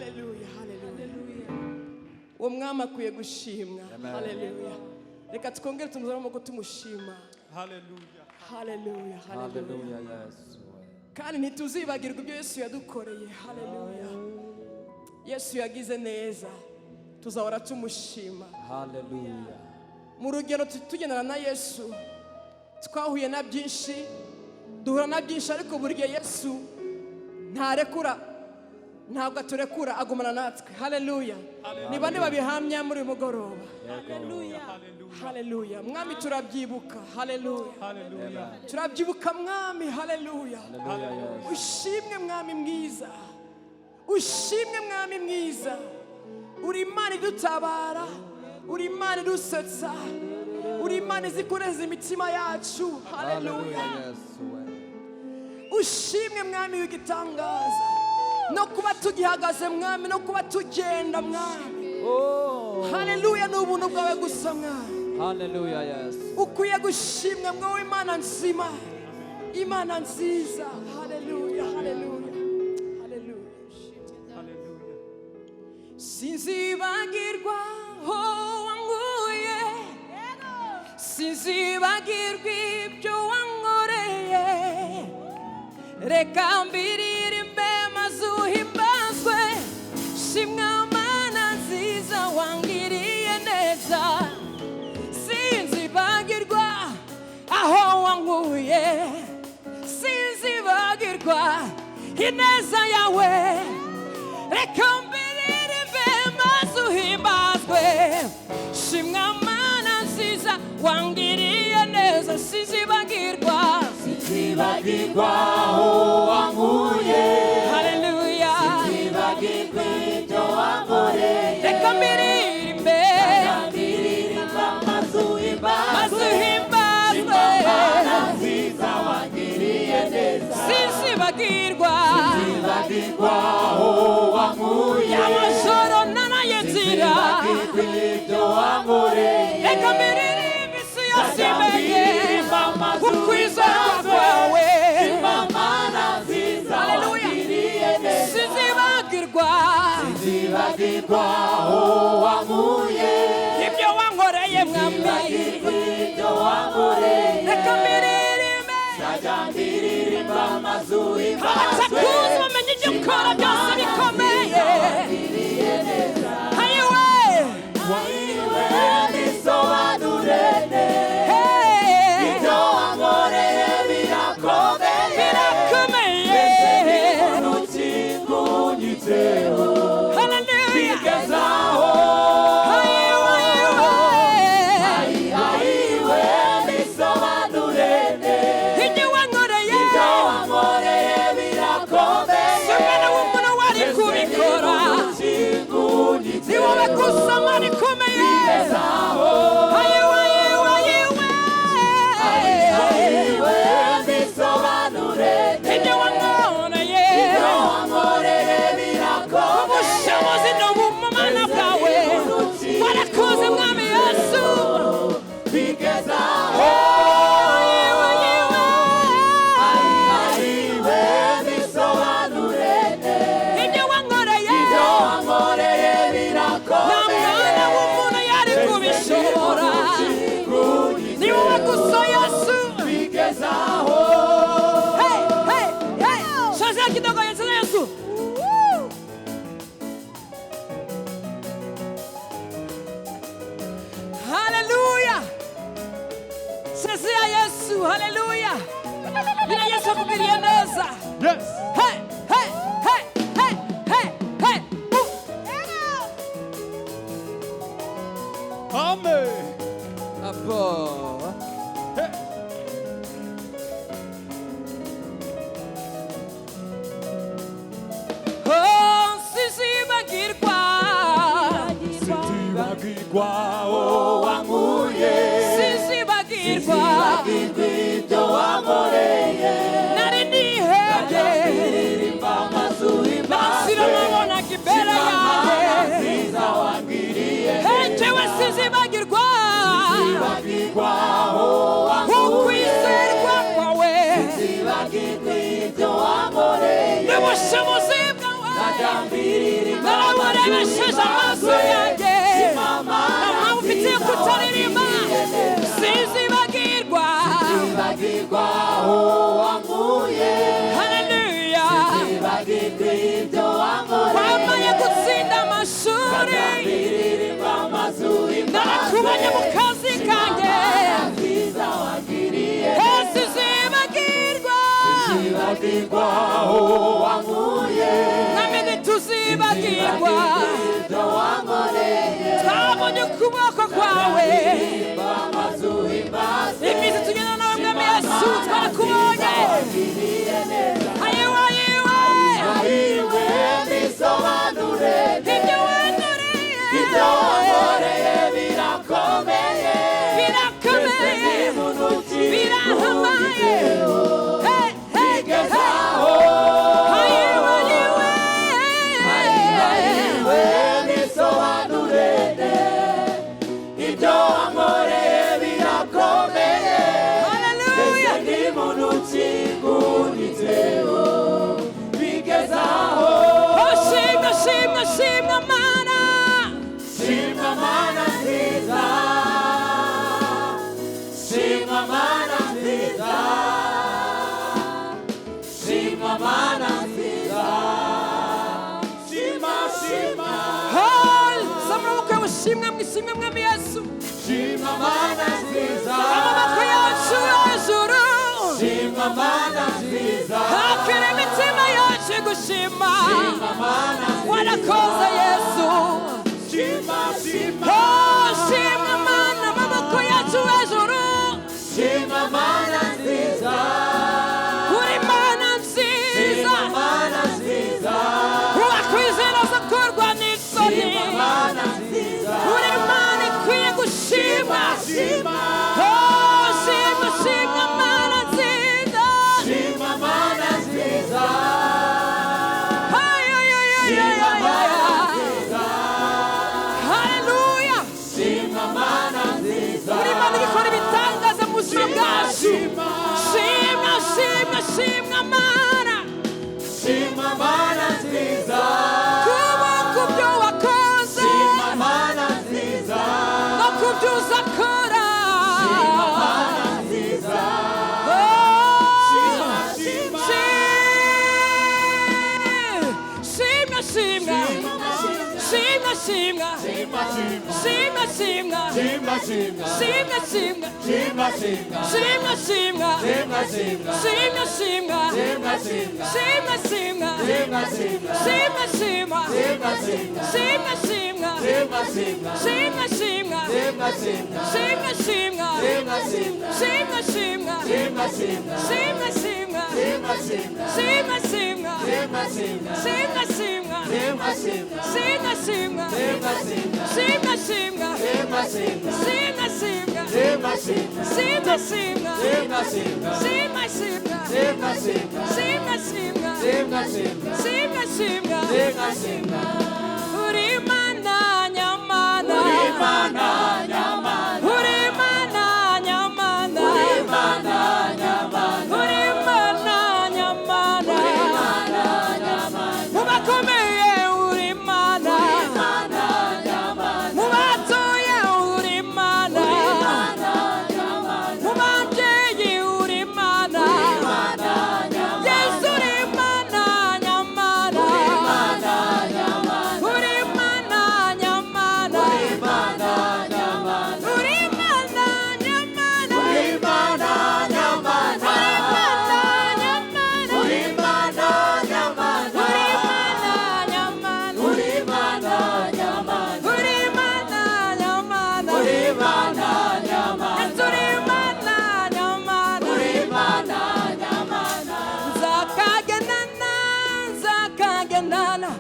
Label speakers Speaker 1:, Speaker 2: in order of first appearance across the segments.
Speaker 1: Hallelujah, hallelujah. Uwo mwami akwiye gushimwa. Hallelujah. Reka twongere tumuzamo ko tumushima.
Speaker 2: Hallelujah.
Speaker 1: Hallelujah,
Speaker 3: Hallelujah, yes.
Speaker 1: Kandi ntituzibagirwa ibyo Yesu yadukoreye. Hallelujah. Yesu yagize neza. Tuzahora tumushima.
Speaker 3: Hallelujah.
Speaker 1: Mu rugendo tugendana na Yesu twahuye na byinshi, duhura na byinshi, ariko buri gihe Yesu ntarekura, ntabwo aturekura, agumana natwe. Hallelujah. Ni bane babihamya muri mugoroba.
Speaker 2: Hallelujah.
Speaker 1: Hallelujah. Mwami turabyibuka. Hallelujah.
Speaker 2: Hallelujah.
Speaker 1: Turabyibuka mwami. Hallelujah. Ushimwe mwami mwiza. Ushimwe mwami mwiza. Uri Imana idutabara. Uri Imana idusetsa. Uri Imana izikureza imitima yacu. Hallelujah. Ushimwe mwami w'igitangaza. No kuba tugihagaze mwami, no kuba tugenda mwami. Hallelujah, n'ubuntu bwawe gusa mwami.
Speaker 3: Hallelujah, yes.
Speaker 1: Ukwiye gushimwa mwowe Imana nzima, Imana nziza. Hallelujah, hallelujah, hallelujah. Sinzibagirwa ho wanguye, sinzibagirwa ibyo wankoreye. Reka mbiririmbe maze uhimbazwe, shimwa Mana nziza wangiriye neza. Sinzibagirwa aho wanguye, sinzibagirwa ineza yawe. Reka mbiririmbe maze uhimbazwe, shimwa Mana nziza wangiriye neza. Sinzibagirwa,
Speaker 3: Sinzibagirwa aho wanguye.
Speaker 1: Hallelujah.
Speaker 3: Sinzibagirwa ibyo wankoreye.
Speaker 1: Reka mbiririmbe
Speaker 3: maze uhimbazwe,
Speaker 1: Mana
Speaker 3: nziza wangiriye neza.
Speaker 1: sinzibagirwa
Speaker 3: aho wanguye.
Speaker 1: amajoro nanayezira.
Speaker 3: Ibyo wankoreye.
Speaker 1: Reka mbiririmbe isi yose imenye ukwizera kwawe.
Speaker 3: Imana nziza wangiriye neza.
Speaker 1: Sinzibagirwa
Speaker 3: aho wanguye.
Speaker 1: ibyo wankoreye mwami.
Speaker 3: Ibyo wankoreye.
Speaker 1: Reka mbiririmbe
Speaker 3: Ndirimba maze uhimbazwe.
Speaker 1: abatakuzi bamenye ibyo ukora byose bikomeye. Hayiwe
Speaker 3: bisobanure ibyo wankoreye birakomeye. Ntukigunyitseho bigezaho. Hayiwe bisobanure ibyo wankoreye birakomeye.
Speaker 1: w'umuntu wari kubikora, ni wowe gusa Mana ikomeye.
Speaker 3: Hayiwe bisobanure
Speaker 1: Ibyo wankoreye
Speaker 3: birakomeye.
Speaker 1: ubushobozi n'ubumana bwawe warakoze mwami Yesu.
Speaker 3: Bigezaho. Hayiwe bisobanure
Speaker 1: Ibyo wankoreye nta
Speaker 3: birakomeye.
Speaker 1: mwana w'umuntu yari kubishobora, ni wowe gusa Yesu.
Speaker 3: Bigezaho.
Speaker 1: Hey, hey, hey. Shazia kidogo Yesu Yesu. Hallelujah. Shazia Yesu. Hallelujah. Bila Yesu akugiriye neza.
Speaker 2: Yes.
Speaker 1: Hey, hey, hey, hey, hey, hey.
Speaker 2: Amen.
Speaker 3: Apo.
Speaker 1: Oh, sinzibagirwa.
Speaker 2: Sinzibagirwa aho wanguye.
Speaker 1: Sinzibagirwa.
Speaker 3: Ibyo wankoreye.
Speaker 1: Nari nihebye.
Speaker 3: Ndirimba maze uhimbazwe.
Speaker 1: Nasira nabonaga imbere yawe.
Speaker 3: Nziza wangiriye.
Speaker 1: Njyewe sinzibagirwa
Speaker 3: aho wanguye.
Speaker 1: ukwizerwa kwawe
Speaker 3: Sinzibagirwa ibyo wankoreye.
Speaker 1: n'ubushobozi bwawe.
Speaker 3: Ndirimba
Speaker 1: urebesheje amaso yanjye nta ufite kutaririmba sinzibagirwa
Speaker 3: aho wankuye
Speaker 1: haleluya
Speaker 3: sinzibagirwa ibyo wankoreye
Speaker 1: wamaye gutsinda amashuri narakubonye mu kazi kanjye
Speaker 3: Nziza wagiriye
Speaker 1: sinzibagirwa
Speaker 3: aho wankuye
Speaker 1: namenye tuzibagirwa
Speaker 3: ibyo wankoreye
Speaker 1: twabonye ukuboko kwawe
Speaker 3: ukomeye
Speaker 1: iminsi tugenda nawe mwami Yesu twarakubonye ayiwe
Speaker 3: ayiwe bisobanure
Speaker 1: ibyo wankoreye
Speaker 3: birakomeye
Speaker 1: birahambaye
Speaker 3: ayiwe bisobanure ibyo wankoreye birakomeye
Speaker 1: haleluya
Speaker 3: ndi muntu kingunitseho bigezaho
Speaker 1: shimwa shimwa shimwa mana
Speaker 3: shimwa mana nziza shimwa mana nziza shimwa mana nziza shima shima
Speaker 1: samura mukwe ushimwe mwishimwe mwami Yesu
Speaker 3: shima mana nziza
Speaker 1: amaboko yacu hejuru
Speaker 3: shima mana nziza
Speaker 1: hakira imitima yacu gushima
Speaker 3: shima mana
Speaker 1: warakoze Yesu
Speaker 3: shima shima
Speaker 1: shimwa mana amaboko yacu hejuru
Speaker 3: shima mana nziza
Speaker 1: uri mana nziza
Speaker 3: shima mana nziza
Speaker 1: wakwizera zakorwa n'isoni
Speaker 3: shima mana nziza
Speaker 1: uri mana ikwiye gushima
Speaker 3: shima
Speaker 1: shimwa shimwa mana nziza
Speaker 3: shima mana nziza
Speaker 1: haleluya
Speaker 3: shima mana nziza
Speaker 1: uri mana ikora ibitangaza mu buzima bwacu shimwa shimwa shimwa mana
Speaker 3: shima mana nziza
Speaker 1: kuba ku byo wakoze
Speaker 3: shima mana nziza
Speaker 1: no ku byo uzakora
Speaker 3: shima mana nziza shima shima
Speaker 1: shimwa shimwa shimwa shimwa shimwa shimwa
Speaker 3: shima shima
Speaker 1: shimwa shimwa
Speaker 3: shima shima
Speaker 1: shimwa shimwa
Speaker 3: shima shima
Speaker 1: shimwa shimwa
Speaker 3: shima shima
Speaker 1: shimwa shimwa
Speaker 3: shima shima
Speaker 1: shimwa shimwa
Speaker 3: shima shima
Speaker 1: shimwa shimwa
Speaker 3: shima shima
Speaker 1: shimwa
Speaker 3: shima
Speaker 1: shimwa shimwa
Speaker 3: shima
Speaker 1: shimwa
Speaker 3: shima
Speaker 1: shimwa
Speaker 3: shima
Speaker 1: shimwa
Speaker 3: shima shima
Speaker 1: shimwa shimwa
Speaker 3: shima shima
Speaker 1: shimwa shimwa
Speaker 3: shima
Speaker 1: shimwa
Speaker 3: shima
Speaker 1: shimwa
Speaker 3: shima shima
Speaker 1: shimwa shimwa
Speaker 3: shima shima
Speaker 1: shimwa shimwa
Speaker 3: shima shima
Speaker 1: shimwa shimwa
Speaker 3: shima shima
Speaker 1: shimwa shimwa
Speaker 3: shima shima
Speaker 1: shimwa shimwa
Speaker 3: shima shima
Speaker 1: uri mana nyamana
Speaker 3: Imana nyamana
Speaker 1: uri mana nyamana
Speaker 3: Imana nyamana
Speaker 1: uri mana nyamana
Speaker 3: Imana nyamana
Speaker 1: mu bakomeye uri mana
Speaker 3: Imana nyamana
Speaker 1: mu batoya uri mana
Speaker 3: Imana nyamana
Speaker 1: mu babyeyi uri mana
Speaker 3: Imana nyamana
Speaker 1: Yesu uri mana nyamana
Speaker 3: Imana nyamana
Speaker 1: uri mana nyamana
Speaker 3: Imana nyamana
Speaker 1: uri mana nyamana
Speaker 3: Imana nyamana
Speaker 1: Imana nyamana
Speaker 3: Imana nyamana
Speaker 1: Imana nyamana
Speaker 3: Imana nyamana
Speaker 1: Imana nyamana
Speaker 3: Imana nyamana
Speaker 1: Yesu uri mana nyamana
Speaker 3: Imana nyamana
Speaker 1: nzakagendana nzakagendana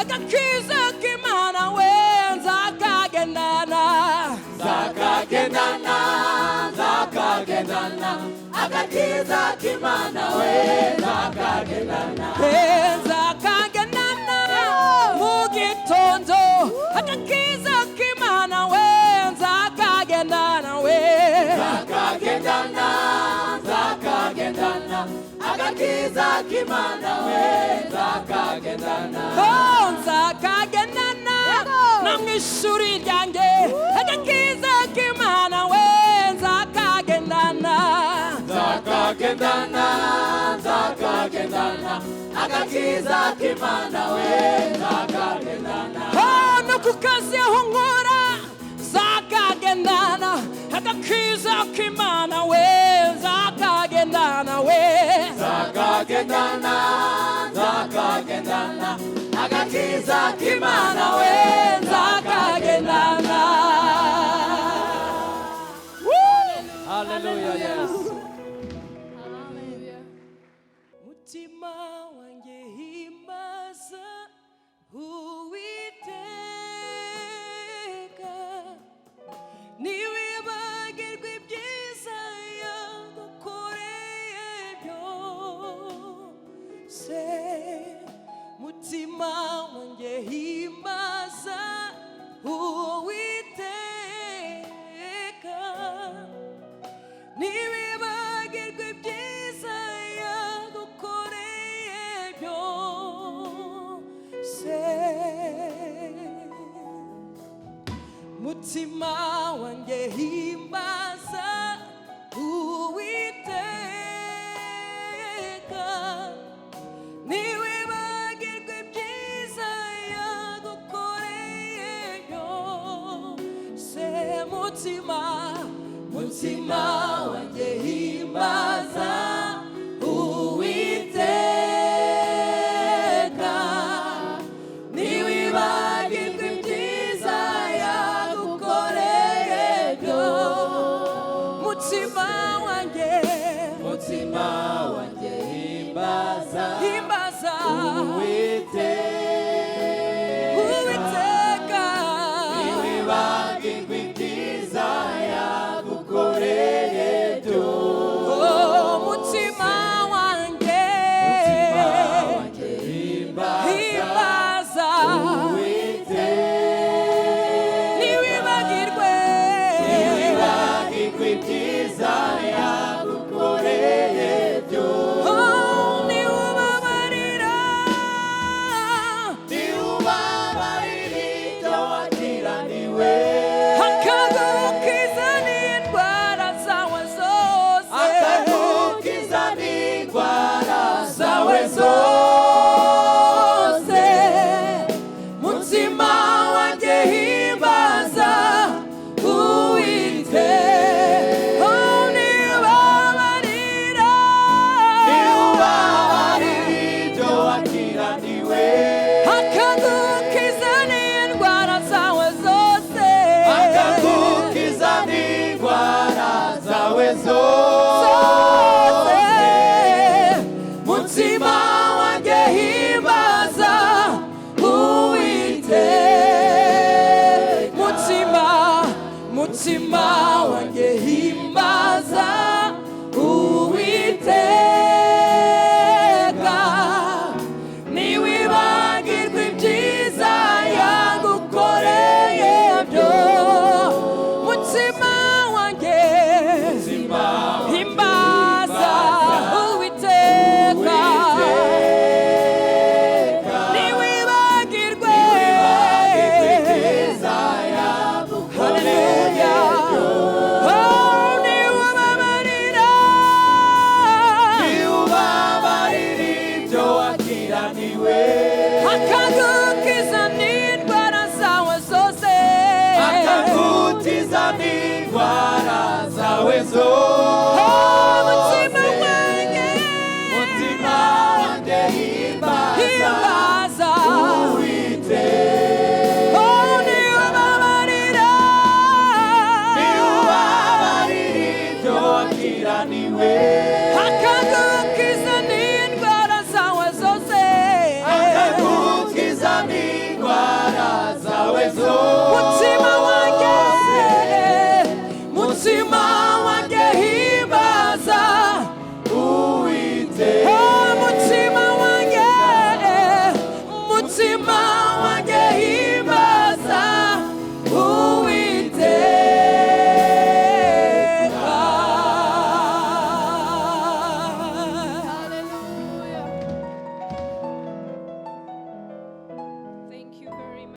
Speaker 1: agakiza k'Imana we nzakagendana
Speaker 3: Zakagendana Zakagendana agakiza k'Imana we Zakagendana
Speaker 1: nzakagendana mu gitondo agakiza k'Imana we nzakagendana we
Speaker 3: Zakagendana Zakagendana agakiza k'Imana we Zakagendana
Speaker 1: nzakagendana ishuri ryanjye agakiza k'Imana we nzakagendana
Speaker 3: agakiza k'Imana we nzakagendana
Speaker 1: no ku kazi aho nkora nzakagendana agakiza k'Imana we nzakagendana we
Speaker 3: nzakagendana agakiza k'Imana we nzakagendana
Speaker 2: Hallelujah, yes.
Speaker 1: mutima wanjye himbaza Uwiteka niwibagirwe ibyiza yagukoreye byose mutima wanjye himbaza Uwiteka niwibagirwe ibyiza yagukoreye byose mutima wanjye himbaza Uwiteka niwibagirwe ibyiza yagukoreye byose mutima wanjye himbaza Uwiteka niwibagirwe ibyiza yagukoreye byo mutima wanjye
Speaker 3: himbaza
Speaker 1: Uwiteka
Speaker 3: niwibagirwe ibyiza yagukoreye byo
Speaker 1: mutima wanjye himbaza niwibagirwe
Speaker 3: ibyiza yagukoreye byo
Speaker 1: niwubabarira
Speaker 3: ibyo wakiraniwe
Speaker 1: akagukiza n'indwara zawe zose
Speaker 3: akagukiza n'indwara zawe zose mutima wanjye himbaza Uwiteka
Speaker 1: niwubabarira
Speaker 3: ibyo wakiraniwe
Speaker 1: akagukiza n'indwara zawe zose
Speaker 3: akagukiza n'indwara zawe zose mutima wanjye himbaza Uwiteka
Speaker 1: mutima wanjye himbaza Uwiteka niwibagirwe ibyiza yagukoreye byo mutima wanjye himbaza Uwiteka niwibagirwe
Speaker 3: ibyiza yagukoreye ibyo wakiraniwe
Speaker 1: akagukiza n'indwara zawe zose
Speaker 3: akagukiza n'indwara zawe zose